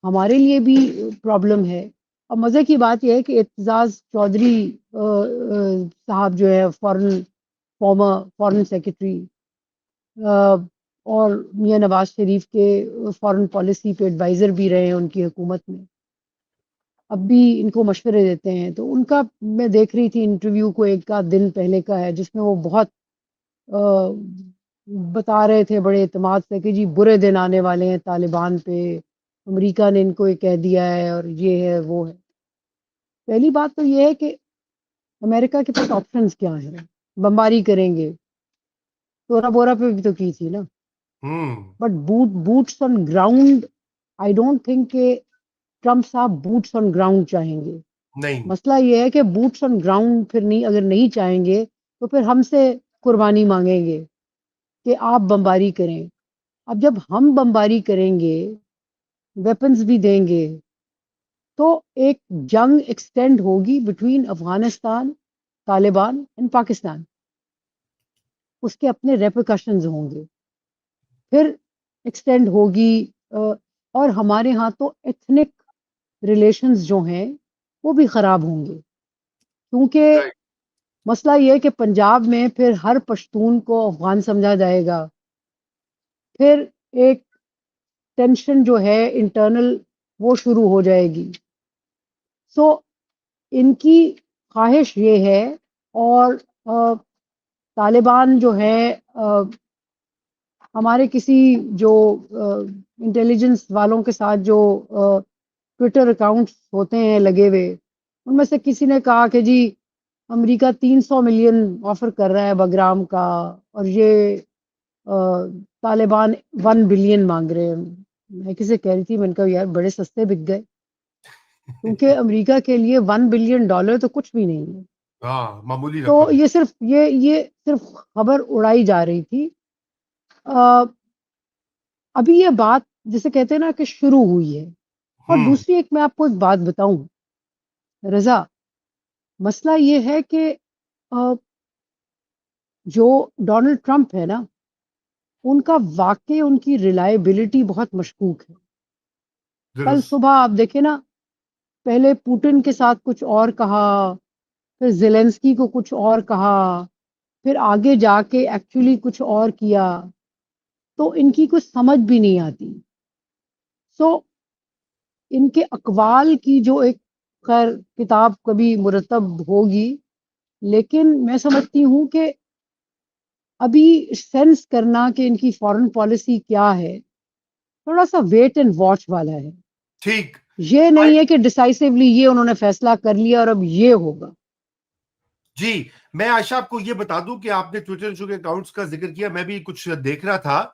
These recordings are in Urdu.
ہمارے لیے بھی پرابلم ہے. اور مزے کی بات یہ ہے کہ اعتزاز چودھری صاحب جو ہے فارمر فارن سیکرٹری اور میاں نواز شریف کے فارن پالیسی پہ ایڈوائزر بھی رہے ہیں ان کی حکومت میں, اب بھی ان کو مشورے دیتے ہیں. تو ان کا میں دیکھ رہی تھی انٹرویو کو, ایک آدھ دن پہلے کا ہے, جس میں وہ بہت بتا رہے تھے بڑے اعتماد سے کہ جی برے دن آنے والے ہیں طالبان پہ, امریکہ نے ان کو یہ کہہ دیا ہے اور یہ ہے وہ ہے. پہلی بات تو یہ ہے کہ امریکہ کے پاس آپشنز کیا ہیں. بمباری کریں گے, تورا بورا پہ بھی تو کی تھی نا, but boots on ground I don't think کہ ٹرمپ صاحب بوٹس آن گراؤنڈ چاہیں گے. نہیں. مسئلہ یہ ہے کہ بوٹس آن گراؤنڈ پھر نہیں, اگر نہیں چاہیں گے تو پھر ہم سے قربانی مانگیں گے کہ آپ بمباری کریں. اب جب ہم بمباری کریں گے, ویپنز بھی دیں گے, تو ایک جنگ ایکسٹینڈ ہوگی بٹوین افغانستان, طالبان اینڈ پاکستان. اس کے اپنے ریپریکاشنز ہوں گے, پھر ایکسٹینڈ ہوگی. اور ہمارے ہاں تو ایتھنک ریلیشنز جو ہیں وہ بھی خراب ہوں گے, کیونکہ مسئلہ یہ ہے کہ پنجاب میں پھر ہر پشتون کو افغان سمجھا جائے گا. پھر ایک ٹینشن جو ہے انٹرنل وہ شروع ہو جائے گی. سو ان کی خواہش یہ ہے, اور طالبان جو ہے ہمارے کسی جو انٹیلیجنس والوں کے ساتھ جو ٹویٹر اکاؤنٹس ہوتے ہیں لگے ہوئے, ان میں سے کسی نے کہا کہ جی امریکہ 300 ملین آفر کر رہا ہے بگرام کا, اور یہ طالبان 1 بلین مانگ رہے ہیں. میں کسے کہہ رہی تھی, میں نے کہا یار بڑے سستے بک گئے, کیونکہ امریکہ کے لیے $1 بلین تو کچھ بھی نہیں ہے. ہاں, معمولی تو رقم. یہ صرف خبر اڑائی جا رہی تھی. ابھی یہ بات جسے کہتے ہیں نا کہ شروع ہوئی ہے. اور دوسری ایک میں آپ کو ایک بات بتاؤں رضا, مسئلہ یہ ہے کہ جو ڈونلڈ ٹرمپ ہے نا, ان کا واقع ان کی ریلائبلٹی بہت مشکوک ہے. کل درست. صبح آپ دیکھیں نا, پہلے پوٹن کے ساتھ کچھ اور کہا, پھر زیلنسکی کو کچھ اور کہا, پھر آگے جا کے ایکچولی کچھ اور کیا, تو ان کی کچھ سمجھ بھی نہیں آتی. سو ان کے اقوال کی جو ایک خیر کتاب کبھی مرتب ہوگی, لیکن میں سمجھتی ہوں کہ ابھی سینس کرنا کہ ان کی فارن پالیسی کیا ہے, تھوڑا سا ویٹ اینڈ واچ والا ہے. ٹھیک. یہ نہیں ہے کہ ڈیسائسیولی یہ انہوں نے فیصلہ کر لیا اور اب یہ ہوگا. جی, میں عائشہ آپ کو یہ بتا دوں کہ آپ نے ٹویٹر کے اکاؤنٹس کا ذکر کیا, میں بھی کچھ دیکھ رہا تھا.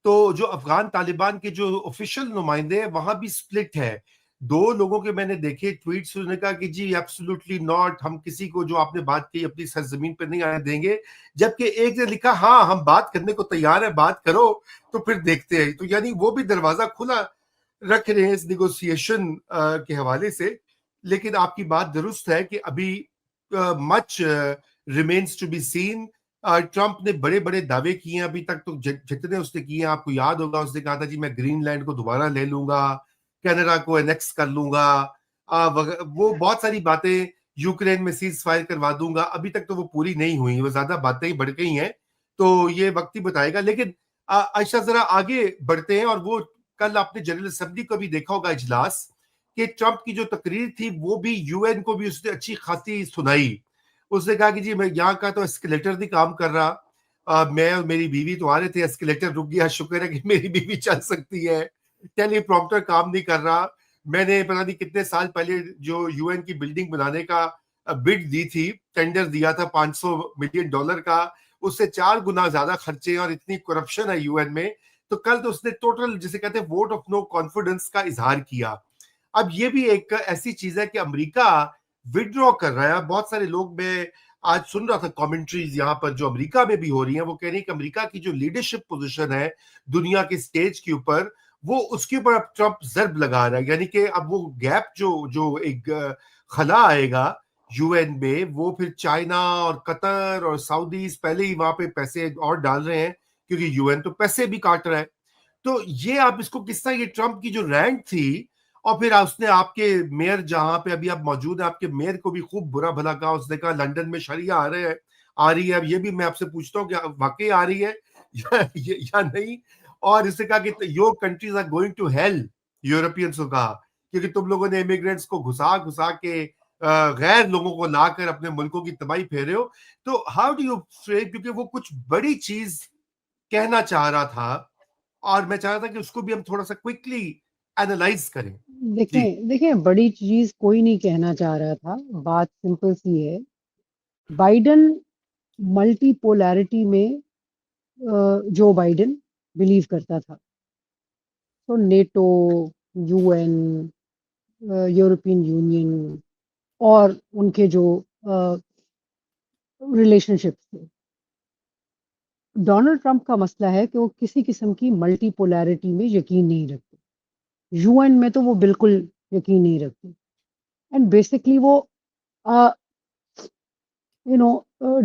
تو جو افغان طالبان کے جو آفیشیل نمائندے ہیں وہاں بھی سپلٹ ہے. 2 لوگوں کے میں نے دیکھے ٹویٹس, انہوں نے کہا کہ جی ایبسولوٹلی ناٹ, ہم کسی کو جو آپ نے بات کی اپنی سرزمین پہ نہیں آنے دیں گے. جبکہ ایک نے لکھا ہاں ہم بات کرنے کو تیار ہے, بات کرو تو پھر دیکھتے ہیں. تو یعنی وہ بھی دروازہ کھلا رکھ رہے ہیں اس نیگوسیشن کے حوالے سے. لیکن آپ کی بات درست ہے کہ ابھی much remains to be seen. Trump نے بڑے بڑے دعوے کیے ہیں ابھی تک, تو جتنے اس نے کیے ہیں آپ کو یاد ہوگا, اس نے کہا تھا جی میں گرین لینڈ کو دوبارہ لے لوں گا, کینیڈا کو انیکس کر لوں گا, وہ بہت ساری باتیں, یوکرین میں سیز فائر کروا دوں گا. ابھی تک تو وہ پوری نہیں ہوئی, وہ زیادہ باتیں ہی بڑھ گئی ہیں, تو یہ وقت ہی بتائے گا. لیکن عائشہ ذرا آگے بڑھتے ہیں, اور وہ کل آپ نے جنرل اسمبلی کو بھی دیکھا ہوگا اجلاس, کہ ٹرمپ کی جو تقریر تھی وہ بھی یو این کو بھی اس نے اچھی خاصی سنائی. اس نے کہا کہ جی میں یہاں کا تو اسکلیٹر نہیں کام کر رہا, میں اور میری بیوی تو آ رہے تھے, اسکلیٹر رک گیا, شکر ہے کہ میری بیوی چل سکتی ہے, ٹیلی پرومپٹر کام نہیں کر رہا. میں نے پتہ نہیں کتنے سال پہلے جو یو این کی بلڈنگ بنانے کا بڈ دی تھی, ٹینڈر دیا تھا $500 ملین کا, اس سے 4 گنا زیادہ خرچے اور اتنی کرپشن ہے یو این میں. تو کل تو اس نے ٹوٹل جسے کہتے ہیں ووٹ آف نو کانفیڈنس کا اظہار کیا. اب یہ بھی ایک ایسی چیز ہے کہ امریکہ وڈرا کر رہا ہے. بہت سارے لوگ, میں آج سن رہا تھا کامنٹریز یہاں پر جو امریکہ میں بھی ہو رہی ہیں, وہ کہہ رہی ہیں کہ امریکہ کی جو لیڈرشپ پوزیشن ہے دنیا کے سٹیج کے اوپر, وہ اس کے اوپر اب ٹرمپ ضرب لگا رہا ہے. یعنی کہ اب وہ گیپ جو ایک خلا آئے گا یو این میں, وہ پھر چائنا اور قطر اور سعودیز پہلے ہی وہاں پہ پیسے اور ڈال رہے ہیں, کیونکہ یو این تو پیسے بھی کاٹ رہا ہے. تو یہ آپ اس کو کس طرح, یہ ٹرمپ کی جو رینٹ تھی اور پھر اس نے آپ کے میئر جہاں پہ ابھی آپ موجود ہیں آپ کے میئر کو بھی خوب برا بھلا کہا. اس نے کہا لنڈن میں شریعہ آ رہی ہے. اب یہ بھی میں آپ سے پوچھتا ہوں کہ واقعی آ رہی ہے یا نہیں. اور اس نے کہا کہ your countries are going to hell. Europeans کو کہا کیونکہ تم لوگوں نے امیگرینٹس کو گھسا کے غیر لوگوں کو لا کر اپنے ملکوں کی تباہی پھیرے ہو. تو ہاؤ ڈو یو فریم, کیونکہ وہ کچھ بڑی چیز کہنا چاہ رہا تھا اور میں چاہ رہا تھا کہ اس کو بھی ہم تھوڑا سا کوئکلی اینالائز کریں. جی دیکھیں بڑی چیز کوئی نہیں کہنا چاہ رہا تھا. بات سمپل سی ہے. بائیڈن ملٹی پولیرٹی میں جو بائیڈن بلیو کرتا تھا. تو NATO, U N, European Union اور ان کے جو ریلیشن شپس تھے. ڈونلڈ ٹرمپ کا مسئلہ ہے کہ وہ کسی قسم کی ملٹی پولیرٹی میں یقین نہیں رکھتے. یو این میں تو وہ بالکل یقین نہیں رکھتے. اینڈ بیسکلی وہ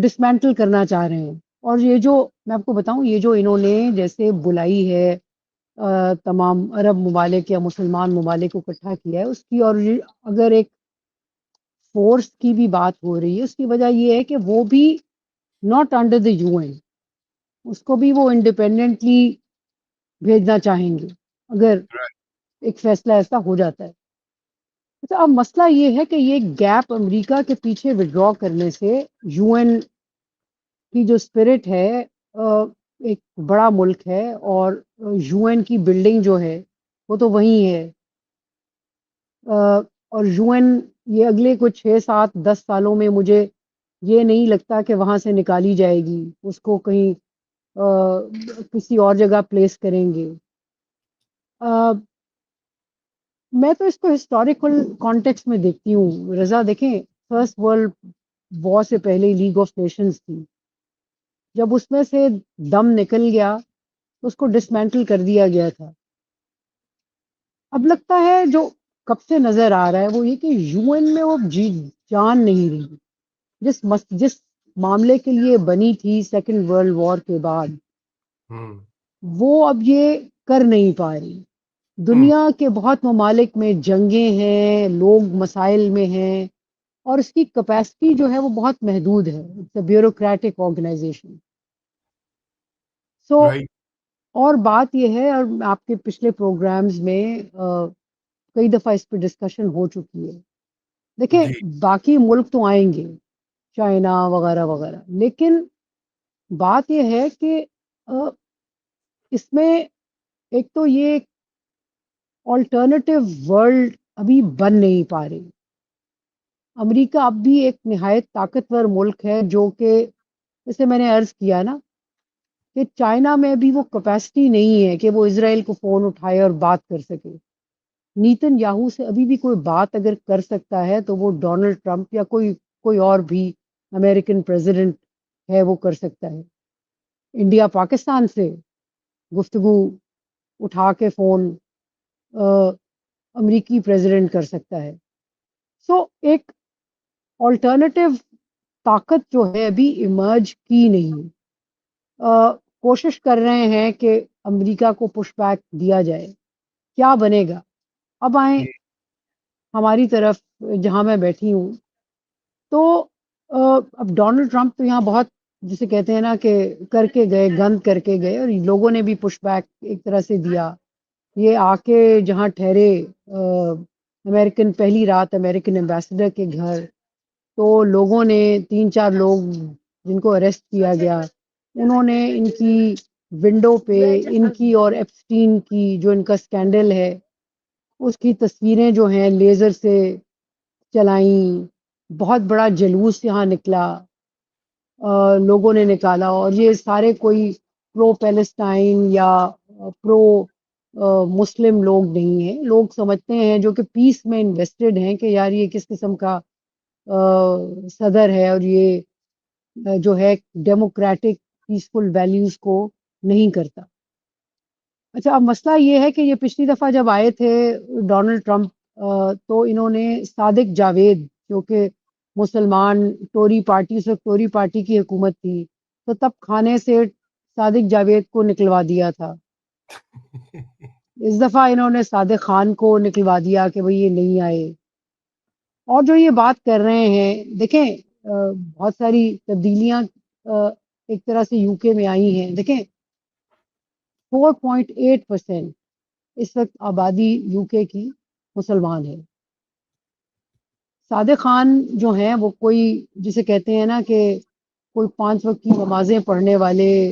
ڈسمینٹل کرنا چاہ رہے ہیں. اور یہ جو میں آپ کو بتاؤں, یہ جو انہوں نے جیسے بلائی ہے تمام عرب ممالک یا مسلمان ممالک کو اکٹھا کیا ہے, اس کی اور اگر ایک فورس کی بھی بات ہو رہی ہے, اس کی وجہ یہ ہے کہ وہ بھی ناٹ انڈر دا یو این. اس کو بھی وہ انڈیپینڈنٹلی بھیجنا چاہیں گے اگر ایک فیصلہ ایسا ہو جاتا ہے. اچھا, اب مسئلہ یہ ہے کہ یہ گیپ امریکہ کے پیچھے ودرا کرنے سے یو این کی جو اسپرٹ ہے, ایک بڑا ملک ہے اور یو این کی بلڈنگ جو ہے وہ تو وہیں ہے. اور یو این یہ اگلے کچھ 6 7 10 سالوں میں مجھے یہ نہیں لگتا کہ وہاں سے نکالی جائے گی. اس کو کہیں کسی اور جگہ پلیس کریں گے. میں تو اس کو ہسٹوریکل کانٹیکس میں دیکھتی ہوں. رضا دیکھیں, فرسٹ ورلڈ وار سے پہلے لیگ آف نیشنز تھی. جب اس میں سے دم نکل گیا تو اس کو ڈسمینٹل کر دیا گیا تھا. اب لگتا ہے جو کب سے نظر آ رہا ہے وہ یہ کہ یو این میں وہ جان نہیں رہی. جس معاملے کے لیے بنی تھی سیکنڈ ورلڈ وار کے بعد, وہ اب یہ کر نہیں پا رہی. دنیا کے بہت ممالک میں جنگیں ہیں, لوگ مسائل میں ہیں, اور اس کی کیپیسٹی جو ہے وہ بہت محدود ہے. It's a bureaucratic organisation. So right. اور بات یہ ہے, اور آپ کے پچھلے پروگرامز میں کئی دفعہ اس پہ ڈسکشن ہو چکی ہے. دیکھیں, جی باقی ملک تو آئیں گے, چائنا وغیرہ وغیرہ, لیکن بات یہ ہے کہ اس میں ایک تو یہ آلٹرنیٹیو ورلڈ ابھی بن نہیں پا رہی. امریکہ اب بھی ایک نہایت طاقتور ملک ہے جو کہ جیسے میں نے عرض کیا نا کہ چائنا میں بھی وہ کیپیسٹی نہیں ہے کہ وہ اسرائیل کو فون اٹھائے اور بات کر سکے. نیتن یاہو سے ابھی بھی کوئی بات اگر کر سکتا ہے تو وہ ڈونلڈ ٹرمپ یا کوئی اور بھی امریکن پریزیڈنٹ ہے وہ کر سکتا ہے. انڈیا پاکستان سے گفتگو اٹھا کے فون امریکی پریزیڈنٹ کر سکتا ہے. سو ایک آلٹرنیٹیو طاقت جو ہے ابھی ایمرج کی نہیں. کوشش کر رہے ہیں کہ امریکہ کو پش بیک دیا جائے. کیا بنے گا؟ اب آئیں ہماری طرف جہاں میں بیٹھی ہوں, تو اب ڈونلڈ ٹرمپ تو یہاں بہت جسے کہتے ہیں نا کہ کر کے گئے, گند کر کے گئے, اور لوگوں نے بھی پش بیک ایک طرح سے دیا. یہ آ کے جہاں ٹھہرے امریکن, پہلی رات امریکن ایمبیسڈر کے گھر, تو لوگوں نے 3 4 لوگ جن کو اریسٹ کیا گیا, انہوں نے ان کی ونڈو پہ ان کی اور ایپسٹین کی جو ان کا سکینڈل ہے اس کی تصویریں جو ہیں لیزر سے چلائیں. بہت بڑا جلوس یہاں نکلا, لوگوں نے نکالا, اور یہ سارے کوئی پرو پیلسٹائن یا پرو مسلم لوگ نہیں ہیں. لوگ سمجھتے ہیں جو کہ پیس میں انویسٹڈ ہیں کہ یار یہ کس قسم کا صدر ہے, اور یہ جو ہے ڈیموکریٹک پیسفل ویلیوز کو نہیں کرتا. اچھا, اب مسئلہ یہ ہے کہ یہ پچھلی دفعہ جب آئے تھے ڈونلڈ ٹرمپ, تو انہوں نے صادق جاوید جو کہ مسلمان ٹوری پارٹی, اس وقت ٹوری پارٹی کی حکومت تھی, تو تب کھانے سے صادق جاوید کو نکلوا دیا تھا. اس دفعہ انہوں نے صادق خان کو نکلوا دیا کہ بھئی یہ نہیں آئے. اور جو یہ بات کر رہے ہیں دیکھیں بہت ساری تبدیلیاں ایک طرح سے یو کے میں آئی ہیں. دیکھیں 4.8% اس وقت آبادی یو کے کی مسلمان ہے. صادق خان جو ہیں وہ کوئی جسے کہتے ہیں نا کہ کوئی 5 وقت کی نمازیں پڑھنے والے